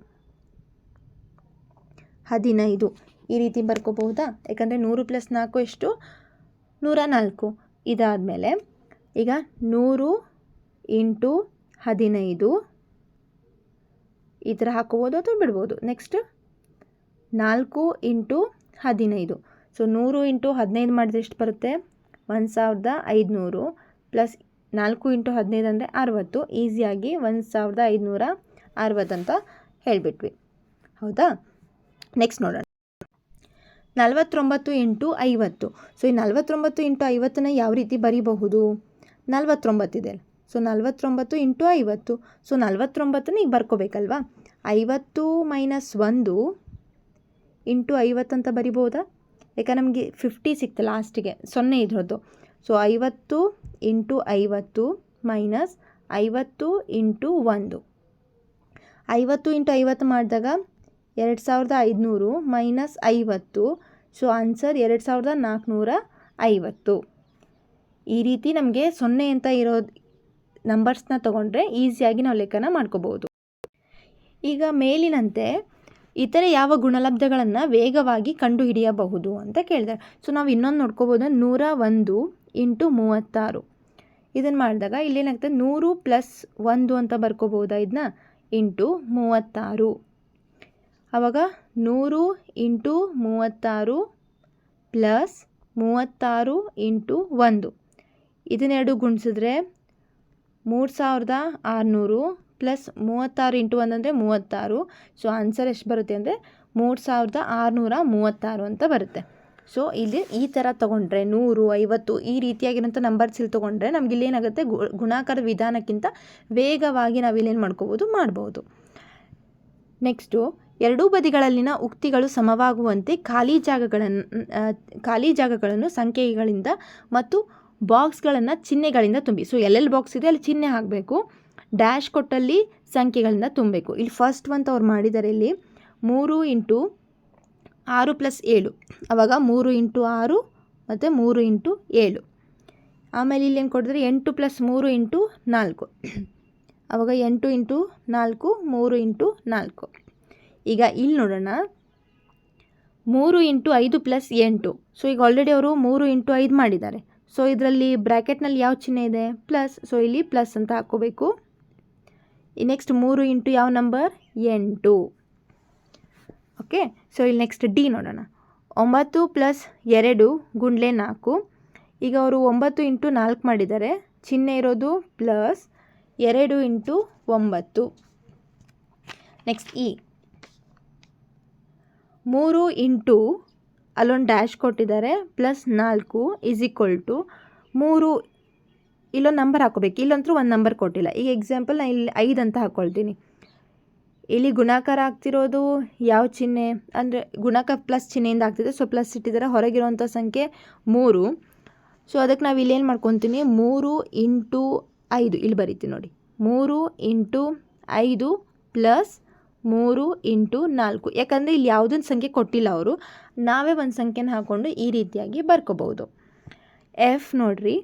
15 ಈ ರೀತಿ ಬರ್ಕೋಬಹುದಾ? ಯಾಕಂದರೆ 100 ಪ್ಲಸ್ 4 ಎಷ್ಟು? 104. ಇದಾದಮೇಲೆ ಈಗ 100 ಇಂಟು 15 ಈ ಥರ ಹಾಕೋಬೋದು ಅಥವಾ ಬಿಡ್ಬೋದು. Next 4 into 15. ಸೊ 100 ಇಂಟು 15 ಮಾಡಿದ್ರೆ ಎಷ್ಟು ಬರುತ್ತೆ? 1500 ಪ್ಲಸ್ 4 ಇಂಟು 15 ಅಂದರೆ 60. ಈಸಿಯಾಗಿ 1560 ಅಂತ ಹೇಳಿಬಿಟ್ವಿ. ಹೌದಾ? ನೆಕ್ಸ್ಟ್ ನೋಡೋಣ. 49 ಇಂಟು 50. ಸೊ ಈ 49 ಇಂಟು 50ನ ಯಾವ ರೀತಿ ಬರೀಬಹುದು? 49 ಇದೆ. So 49 into 50. ಸೊ 49ನ ಈಗ ಬರ್ಕೋಬೇಕಲ್ವಾ? 50 ಮೈನಸ್ 1 ಇಂಟು 50 ಅಂತ ಬರಿಬೋದಾ? ಯಾಕಂದ್ರೆ ನಮಗೆ 50 ಸಿಕ್ತು ಲಾಸ್ಟಿಗೆ, 0 ಇದ್ರದ್ದು. So 50 into 50 minus 50 into 1. 50 into 50 ಮಾಡಿದಾಗ 2500 ಮೈನಸ್ 50. So answer 2450. ಈ ರೀತಿ ನಮಗೆ 0 ಅಂತ ಇರೋ ನಂಬರ್ಸ್ನ ತೊಗೊಂಡ್ರೆ ಈಸಿಯಾಗಿ ನಾವು ಲೆಕ್ಕನ ಮಾಡ್ಕೋಬೋದು. ಈಗ ಮೇಲಿನಂತೆ ಇತರೆ ಯಾವ ಗುಣಲಬ್ಧಗಳನ್ನು ವೇಗವಾಗಿ ಕಂಡುಹಿಡಿಯಬಹುದು ಅಂತ ಕೇಳಿದ್ದಾರೆ. ಸೊ ನಾವು ಇನ್ನೊಂದು ನೋಡ್ಕೋಬೋದು, 101 ಇಂಟು 36. ಇದನ್ನು ಮಾಡಿದಾಗ ಇಲ್ಲೇನಾಗ್ತದೆ 100 ಪ್ಲಸ್ 1 ಅಂತ ಬರ್ಕೋಬೋದಾ ಇದನ್ನ, ಇಂಟು 36. ಆವಾಗ 100 into 36 plus 36 into 1. ಇದನ್ನೆರಡು ಗುಣಿಸಿದ್ರೆ 3600 plus 36 into 1 ಅಂದರೆ 36. ಸೊ ಆನ್ಸರ್ ಎಷ್ಟು ಬರುತ್ತೆ ಅಂದರೆ 3636 ಅಂತ ಬರುತ್ತೆ. ಸೊ ಇಲ್ಲಿ ಈ ಥರ ತೊಗೊಂಡ್ರೆ 100, 50 ಈ ರೀತಿಯಾಗಿರೋಂಥ ನಂಬರ್ಸ್ ಇಲ್ಲಿ ತೊಗೊಂಡ್ರೆ ನಮ್ಗೆ ಇಲ್ಲೇನಾಗುತ್ತೆ, ಗುಣಾಕಾರದ ವಿಧಾನಕ್ಕಿಂತ ವೇಗವಾಗಿ ನಾವಿಲ್ಲೇನು ಮಾಡ್ಬೋದು. ನೆಕ್ಸ್ಟು, ಎರಡೂ ಬದಿಗಳಲ್ಲಿನ ಉಕ್ತಿಗಳು ಸಮವಾಗುವಂತೆ ಖಾಲಿ ಜಾಗಗಳನ್ನು ಸಂಖ್ಯೆಗಳಿಂದ ಮತ್ತು ಬಾಕ್ಸ್ಗಳನ್ನು ಚಿಹ್ನೆಗಳಿಂದ ತುಂಬಿ. ಸೊ ಎಲ್ಲೆಲ್ಲಿ ಬಾಕ್ಸ್ ಇದೆ ಅಲ್ಲಿ ಚಿಹ್ನೆ ಹಾಕಬೇಕು, ಡ್ಯಾಶ್ ಕೊಟ್ಟಲ್ಲಿ ಸಂಖ್ಯೆಗಳಿಂದ ತುಂಬಬೇಕು. ಇಲ್ಲಿ ಫಸ್ಟ್ ಒಂದು ಅವ್ರು ಮಾಡಿದ್ದಾರೆ, ಇಲ್ಲಿ 3 ಇಂಟು 6 ಪ್ಲಸ್ 7. ಆವಾಗ 3 ಇಂಟು 6 ಮತ್ತು 3 ಇಂಟು 7. ಆಮೇಲೆ ಇಲ್ಲಿ ಏನು ಕೊಟ್ಟಿದ್ರೆ 8 ಪ್ಲಸ್ 3 ಇಂಟು 4. ಆವಾಗ 8 ಇಂಟು 4 3 ಇಂಟು 4. ಈಗ ಇಲ್ಲಿ ನೋಡೋಣ, 3 ಇಂಟು 5 ಪ್ಲಸ್ 8. ಸೊ ಈಗ ಆಲ್ರೆಡಿ ಅವರು 3 ಇಂಟು 5 ಮಾಡಿದ್ದಾರೆ. ಸೊ ಇದರಲ್ಲಿ ಬ್ರ್ಯಾಕೆಟ್ನಲ್ಲಿ ಯಾವ ಚಿಹ್ನೆ ಇದೆ, ಪ್ಲಸ್. ಸೊ ಇಲ್ಲಿ ಪ್ಲಸ್ ಅಂತ ಹಾಕ್ಕೋಬೇಕು. ನೆಕ್ಸ್ಟ್ 3 ಇಂಟು ಯಾವ ನಂಬರ್, 8. ಓಕೆ. ಸೊ ಇಲ್ಲಿ ನೆಕ್ಸ್ಟ್ ಡಿ ನೋಡೋಣ, 9 ಪ್ಲಸ್ 2 ಗುಂಡ್ಲೆ 4. ಈಗ ಅವರು 9 ಇಂಟು 4 ಮಾಡಿದ್ದಾರೆ, ಚಿಹ್ನೆ ಇರೋದು plus, 2 into 9. Next E, 3 into ಅಲ್ಲೊಂದು ಡ್ಯಾಶ್ ಕೊಟ್ಟಿದ್ದಾರೆ ಪ್ಲಸ್ 4 ಈಸ್ ಈಕ್ವಲ್ ಟು 3. ಇಲ್ಲೊಂದು ನಂಬರ್ ಹಾಕೋಬೇಕು, ಇಲ್ಲಂತೂ ಒಂದು ನಂಬರ್ ಕೊಟ್ಟಿಲ್ಲ. ಈಗ ಎಕ್ಸಾಂಪಲ್ ನಾನು ಇಲ್ಲಿ 5 ಅಂತ ಹಾಕ್ಕೊಳ್ತೀನಿ. ಇಲ್ಲಿ ಗುಣಾಕಾರ ಆಗ್ತಿರೋದು ಯಾವ ಚಿಹ್ನೆ ಅಂದರೆ ಗುಣಾಕಾರ ಪ್ಲಸ್ ಚಿಹ್ನೆಯಿಂದ ಆಗ್ತಿದೆ. ಸೊ ಪ್ಲಸ್ ಇಟ್ಟಿದ್ದಾರೆ, ಹೊರಗಿರುವಂಥ ಸಂಖ್ಯೆ 3. ಸೊ ಅದಕ್ಕೆ ನಾವು ಇಲ್ಲೇನು ಮಾಡ್ಕೊತೀನಿ, 3 ಇಂಟು 5 ಇಲ್ಲಿ ಬರೀತೀವಿ ನೋಡಿ, 3 ಇಂಟು 5 ಪ್ಲಸ್ 3 ಇಂಟು 4. ಯಾಕಂದರೆ ಇಲ್ಲಿ ಯಾವುದೊಂದು ಸಂಖ್ಯೆ ಕೊಟ್ಟಿಲ್ಲ ಅವರು, ನಾವೇ ಒಂದು ಸಂಖ್ಯೆನ ಹಾಕ್ಕೊಂಡು ಈ ರೀತಿಯಾಗಿ ಬರ್ಕೋಬೋದು. ಎಫ್ ನೋಡ್ರಿ,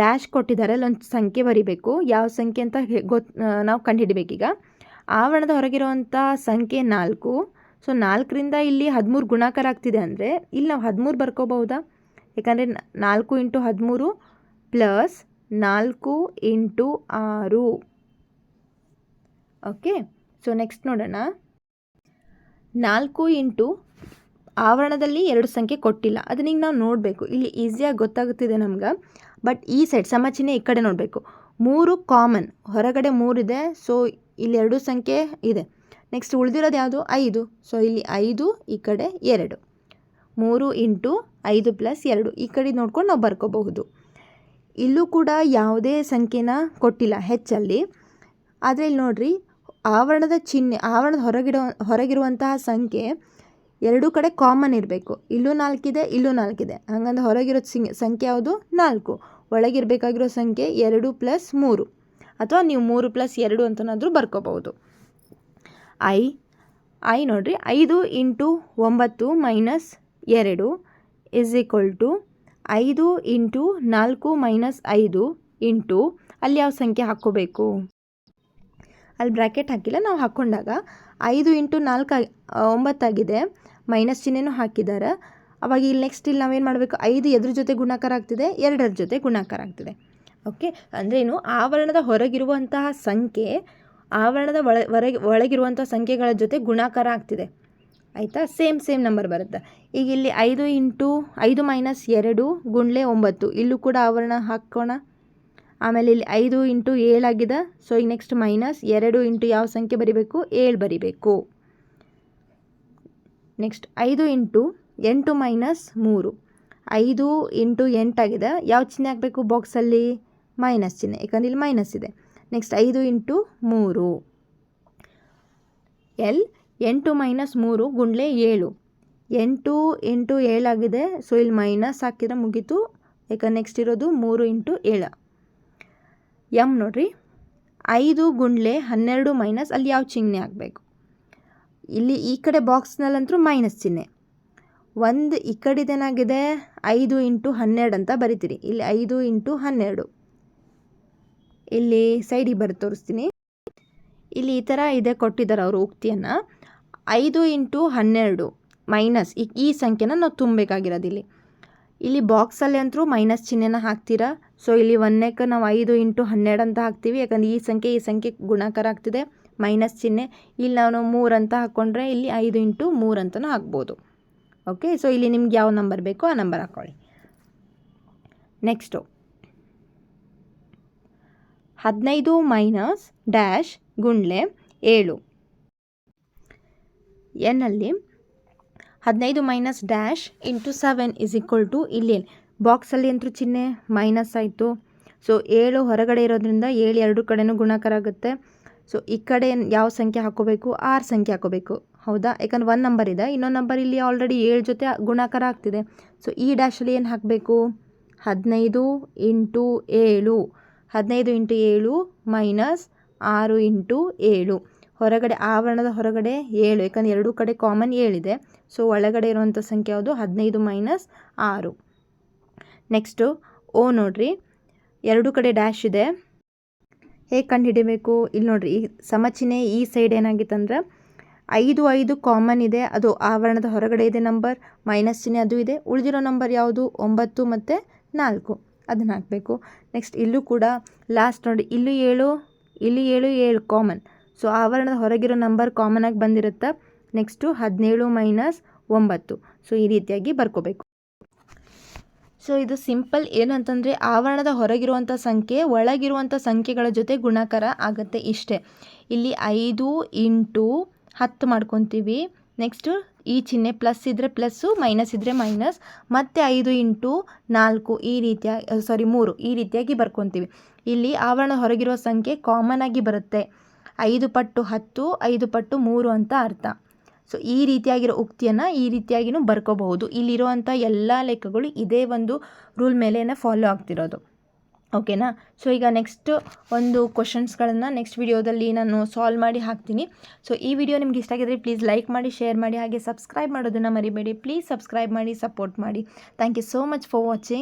ಡ್ಯಾಶ್ ಕೊಟ್ಟಿದ್ದಾರೆ, ಅಲ್ಲೊಂದು ಸಂಖ್ಯೆ ಬರಿಬೇಕು, ಯಾವ ಸಂಖ್ಯೆ ಅಂತ ನಾವು ಕಂಡುಹಿಡಬೇಕೀಗ. ಆವರಣದ ಹೊರಗಿರುವಂಥ ಸಂಖ್ಯೆ 4. ಸೊ 4ರಿಂದ ಇಲ್ಲಿ 13 ಗುಣಾಕಾರ ಆಗ್ತಿದೆ ಅಂದರೆ ಇಲ್ಲಿ ನಾವು 13 ಬರ್ಕೋಬಹುದಾ, ಯಾಕಂದರೆ 4 into 13 plus 4 into 6. Okay. So next ನೋಡೋಣ, 4 ಇಂಟು ಆವರಣದಲ್ಲಿ 2 ಸಂಖ್ಯೆ ಕೊಟ್ಟಿಲ್ಲ, ಅದನ್ನ ಈಗ ನಾವು ನೋಡಬೇಕು. ಇಲ್ಲಿ ಈಸಿಯಾಗಿ ಗೊತ್ತಾಗುತ್ತಿದೆ ನಮ್ಗೆ, ಬಟ್ ಈ ಸೈಡ್ ಸಮಚಿಹ್ನೆ ಈ ಕಡೆ ನೋಡಬೇಕು. 3 ಕಾಮನ್, ಹೊರಗಡೆ 3 ಇದೆ. ಸೊ ಇಲ್ಲಿ 2 ಸಂಖ್ಯೆ ಇದೆ. ನೆಕ್ಸ್ಟ್ ಉಳಿದಿರೋದು ಯಾವುದು, 5. ಸೊ ಇಲ್ಲಿ 5, ಈ ಕಡೆ 2. 3 ಇಂಟು 5 ಪ್ಲಸ್ 2 ಈ ಕಡೆ ನೋಡ್ಕೊಂಡು ನಾವು ಬರ್ಕೋಬಹುದು. ಇಲ್ಲೂ ಕೂಡ ಯಾವುದೇ ಸಂಖ್ಯೆನ ಕೊಟ್ಟಿಲ್ಲ ಹೆಚ್ಚಲ್ಲಿ. ಆದರೆ ಇಲ್ಲಿ ನೋಡಿರಿ, ಆವರಣದ ಚಿಹ್ನೆ, ಆವರಣದ ಹೊರಗಿರುವಂತಹ ಸಂಖ್ಯೆ 2 ಕಡೆ ಕಾಮನ್ ಇರಬೇಕು. ಇಲ್ಲೂ 4 ಇದೆ, ಇಲ್ಲೂ 4 ಇದೆ. ಹಾಗಂದ್ರೆ ಹೊರಗಿರೋ ಸಂಖ್ಯೆ ಯಾವುದು, 4. ಒಳಗಿರಬೇಕಾಗಿರೋ ಸಂಖ್ಯೆ 2 ಪ್ಲಸ್ 3, ಅಥವಾ ನೀವು 3 ಪ್ಲಸ್ 2 ಅಂತನಾದರೂ ಬರ್ಕೋಬಹುದು. ಐ ನೋಡಿರಿ, 5 into 9 minus 2 is equal to 5 into 4 minus 5 into ಅಲ್ಲಿ ಯಾವ ಸಂಖ್ಯೆ ಹಾಕ್ಕೋಬೇಕು, ಅಲ್ಲಿ ಬ್ರ್ಯಾಕೆಟ್ ಹಾಕಿಲ್ಲ, ನಾವು ಹಾಕ್ಕೊಂಡಾಗ 5 ಇಂಟು 4 9 ಆಗಿದೆ, ಮೈನಸ್ ಚಿಹ್ನೆನೂ ಹಾಕಿದ್ದಾರೆ. ಅವಾಗ ಇಲ್ಲಿ ನೆಕ್ಸ್ಟ್ ಇಲ್ಲಿ ನಾವೇನು ಮಾಡಬೇಕು, 5 ಎದ್ರ ಜೊತೆ ಗುಣಾಕಾರ ಆಗ್ತಿದೆ, 2ರ ಜೊತೆ ಗುಣಾಕಾರ ಆಗ್ತಿದೆ. ಓಕೆ. ಅಂದ್ರೇನು, ಆವರಣದ ಹೊರಗಿರುವಂತಹ ಸಂಖ್ಯೆ ಆವರಣದ ಒಳಗಿರುವಂಥ ಸಂಖ್ಯೆಗಳ ಜೊತೆ ಗುಣಾಕಾರ ಆಗ್ತಿದೆ. ಆಯಿತಾ, ಸೇಮ್ ನಂಬರ್ ಬರುತ್ತೆ. ಈಗ ಇಲ್ಲಿ 5 ಇಂಟು 5 ಮೈನಸ್ 2 ಗುಂಡ್ಲೆ 9, ಇಲ್ಲೂ ಕೂಡ ಆವರಣ ಹಾಕೋಣ. ಆಮೇಲೆ ಇಲ್ಲಿ 5 ಇಂಟು 7 ಆಗಿದೆ. ಸೊ ಈಗ ನೆಕ್ಸ್ಟ್ ಮೈನಸ್ 2 ಇಂಟು ಯಾವ ಸಂಖ್ಯೆ ಬರಿಬೇಕು, 7 ಬರಿಬೇಕು. ನೆಕ್ಸ್ಟ್ 5 ಇಂಟು 8 ಮೈನಸ್ 3, 5 ಇಂಟು 8 ಆಗಿದೆ. ಯಾವ ಚಿಹ್ನೆ ಹಾಕಬೇಕು ಬಾಕ್ಸಲ್ಲಿ, ಮೈನಸ್ ಚಿಹ್ನೆ, ಯಾಕಂದರೆ ಇಲ್ಲಿ ಮೈನಸ್ ಇದೆ. Next 5 into 3, 8 minus 3 ಗುಂಡ್ಲೆ 7. 8 ಇಂಟು 7 ಆಗಿದೆ. ಸೊ ಇಲ್ಲಿ ಮೈನಸ್ ಹಾಕಿದ್ರೆ ಮುಗೀತು, ಯಾಕಂದ್ರೆ ನೆಕ್ಸ್ಟ್ ಇರೋದು 3 ಇಂಟು 7. ಎಮ್ ನೋಡಿರಿ 5 ಗುಂಡ್ಲೆ 12 ಮೈನಸ್ ಅಲ್ಲಿ ಯಾವ ಚಿಹ್ನೆ ಆಗಬೇಕು? ಇಲ್ಲಿ ಈ ಕಡೆ ಬಾಕ್ಸ್ನಲ್ಲಂತೂ ಮೈನಸ್ ಚಿಹ್ನೆ. ಒಂದು ಈ ಕಡೆದೇನಾಗಿದೆ 5 ಇಂಟು 12 ಅಂತ ಬರಿತೀರಿ. ಇಲ್ಲಿ 5 ಇಂಟು 12 ಇಲ್ಲಿ ಸೈಡಿಗೆ ಬರುತ್ತೆ, ತೋರಿಸ್ತೀನಿ. ಇಲ್ಲಿ ಈ ಥರ ಇದೆ ಕೊಟ್ಟಿದ್ದಾರೆ ಅವರು ಉಕ್ತಿಯನ್ನು. 5 ಇಂಟು 12 ಮೈನಸ್ ಈ ಸಂಖ್ಯೆನ ನಾವು ತುಂಬಬೇಕಾಗಿರೋದು. ಇಲ್ಲಿ ಬಾಕ್ಸಲ್ಲಿ ಅಂತೂ ಮೈನಸ್ ಚಿಹ್ನೆನ ಹಾಕ್ತೀರಾ. ಸೊ ಇಲ್ಲಿ ಒಂದಕ್ಕೆ ನಾವು 5 ಇಂಟು 12 ಅಂತ ಹಾಕ್ತೀವಿ, ಯಾಕಂದರೆ ಈ ಸಂಖ್ಯೆ ಗುಣಾಕಾರ ಆಗ್ತಿದೆ, ಮೈನಸ್ ಚಿಹ್ನೆ. ಇಲ್ಲಿ ನಾವು 3 ಅಂತ ಹಾಕ್ಕೊಂಡ್ರೆ ಇಲ್ಲಿ 5 ಇಂಟು 3 ಅಂತಲೂ ಹಾಕ್ಬೋದು. ಓಕೆ, ಸೊ ಇಲ್ಲಿ ನಿಮ್ಗೆ ಯಾವ ನಂಬರ್ ಬೇಕೋ ಆ ನಂಬರ್ ಹಾಕ್ಕೊಳ್ಳಿ. ನೆಕ್ಸ್ಟು 15 ಮೈನಸ್ ಡ್ಯಾಶ್ ಗುಂಡ್ಲೆ 7. ಎನ್ನಲ್ಲಿ 15 minus dash into 7 is equal to ಇಲ್ಲಿ ಬಾಕ್ಸಲ್ಲಿ ಅಂತೂ ಚಿಹ್ನೆ ಮೈನಸ್ ಆಯಿತು. ಸೊ 7 ಹೊರಗಡೆ ಇರೋದ್ರಿಂದ 7 ಎರಡು ಕಡೆನೂ ಗುಣಾಕಾರ ಆಗುತ್ತೆ. ಸೊ ಈ ಕಡೆ ಯಾವ ಸಂಖ್ಯೆ ಹಾಕೋಬೇಕು? 6 ಸಂಖ್ಯೆ ಹಾಕೋಬೇಕು, ಹೌದಾ? ಯಾಕಂದ್ರೆ 1 ನಂಬರ್ ಇದೆ, ಇನ್ನೊಂದು ನಂಬರ್ ಇಲ್ಲಿ ಆಲ್ರೆಡಿ 7 ಜೊತೆ ಗುಣಾಕಾರ ಆಗ್ತಿದೆ. ಸೊ ಈ ಡ್ಯಾಶಲ್ಲಿ ಏನು ಹಾಕಬೇಕು? 15 ಇಂಟು 7. 15 into 7 minus 6 into 7. ಹೊರಗಡೆ ಆವರಣದ ಹೊರಗಡೆ 7, ಯಾಕಂದರೆ ಎರಡೂ ಕಡೆ ಕಾಮನ್ 7 ಇದೆ. ಸೊ ಒಳಗಡೆ ಇರುವಂಥ ಸಂಖ್ಯೆ ಯಾವುದು? 15 ಮೈನಸ್ 6. ನೆಕ್ಸ್ಟು ಓ ನೋಡ್ರಿ, ಎರಡೂ ಕಡೆ ಡ್ಯಾಶ್ ಇದೆ. ಹೇಗೆ ಕಂಡುಹಿಡಿಬೇಕು? ಇಲ್ಲಿ ನೋಡಿರಿ, ಈ ಸಮಚಿಹ್ನೆ ಈ ಸೈಡ್ ಏನಾಗಿತ್ತಂದ್ರೆ 5 ಕಾಮನ್ ಇದೆ, ಅದು ಆವರಣದ ಹೊರಗಡೆ ಇದೆ ನಂಬರ್, ಮೈನಸ್ ಚಿಹ್ನೆ ಅದು ಇದೆ. ಉಳಿದಿರೋ ನಂಬರ್ ಯಾವುದು? 9 ಮತ್ತು 4, ಅದನ್ನು ಹಾಕಬೇಕು. ನೆಕ್ಸ್ಟ್ ಇಲ್ಲೂ ಕೂಡ ಲಾಸ್ಟ್ ನೋಡಿ, ಇಲ್ಲಿ 7 ಕಾಮನ್. ಸೊ ಆವರಣದ ಹೊರಗಿರೋ ನಂಬರ್ ಕಾಮನ್ ಆಗಿ ಬಂದಿರುತ್ತೆ. Next 17 minus 9. ಸೊ ಈ ರೀತಿಯಾಗಿ ಬರ್ಕೋಬೇಕು. ಸೊ ಇದು ಸಿಂಪಲ್. ಏನಂತಂದರೆ ಆವರಣದ ಹೊರಗಿರುವಂಥ ಸಂಖ್ಯೆ ಒಳಗಿರುವಂಥ ಸಂಖ್ಯೆಗಳ ಜೊತೆ ಗುಣಾಕಾರ ಆಗುತ್ತೆ, ಇಷ್ಟೇ. ಇಲ್ಲಿ 5 ಇಂಟು 10 ಮಾಡ್ಕೊತೀವಿ. ನೆಕ್ಸ್ಟು ಈ ಚಿಹ್ನೆ ಪ್ಲಸ್ ಇದ್ದರೆ ಪ್ಲಸ್ಸು, ಮೈನಸ್ ಇದ್ದರೆ ಮೈನಸ್, ಮತ್ತು 5 ಇಂಟು 4 ಈ ರೀತಿಯಾಗಿ 3 ಈ ರೀತಿಯಾಗಿ ಬರ್ಕೊತೀವಿ. ಇಲ್ಲಿ ಆವರಣ ಹೊರಗಿರೋ ಸಂಖ್ಯೆ ಕಾಮನ್ ಆಗಿ ಬರುತ್ತೆ. 5 ಪಟ್ಟು 10, 5 ಪಟ್ಟು 3 ಅಂತ ಅರ್ಥ. ಸೊ ಈ ರೀತಿಯಾಗಿರೋ ಉಕ್ತಿಯನ್ನು ಈ ರೀತಿಯಾಗಿಯೂ ಬರ್ಕೋಬಹುದು. ಇಲ್ಲಿರುವಂಥ ಎಲ್ಲ ಲೆಕ್ಕಗಳು ಇದೇ ಒಂದು ರೂಲ್ ಮೇಲೇ ಫಾಲೋ ಆಗ್ತಿರೋದು. ಓಕೆನಾ? ಸೊ ಈಗ ನೆಕ್ಸ್ಟ್ ಒಂದು ಕ್ವಶನ್ಸ್ಗಳನ್ನು ನೆಕ್ಸ್ಟ್ ವಿಡಿಯೋದಲ್ಲಿ ನಾನು ಸಾಲ್ವ್ ಮಾಡಿ ಹಾಕ್ತೀನಿ. ಸೊ ಈ ವಿಡಿಯೋ ನಿಮ್ಗೆ ಇಷ್ಟ ಆಗಿದ್ರೆ ಪ್ಲೀಸ್ ಲೈಕ್ ಮಾಡಿ, ಶೇರ್ ಮಾಡಿ, ಹಾಗೆ ಸಬ್ಸ್ಕ್ರೈಬ್ ಮಾಡೋದನ್ನು ಮರಿಬೇಡಿ. ಪ್ಲೀಸ್ ಸಬ್ಸ್ಕ್ರೈಬ್ ಮಾಡಿ, ಸಪೋರ್ಟ್ ಮಾಡಿ. Thank you so much for watching.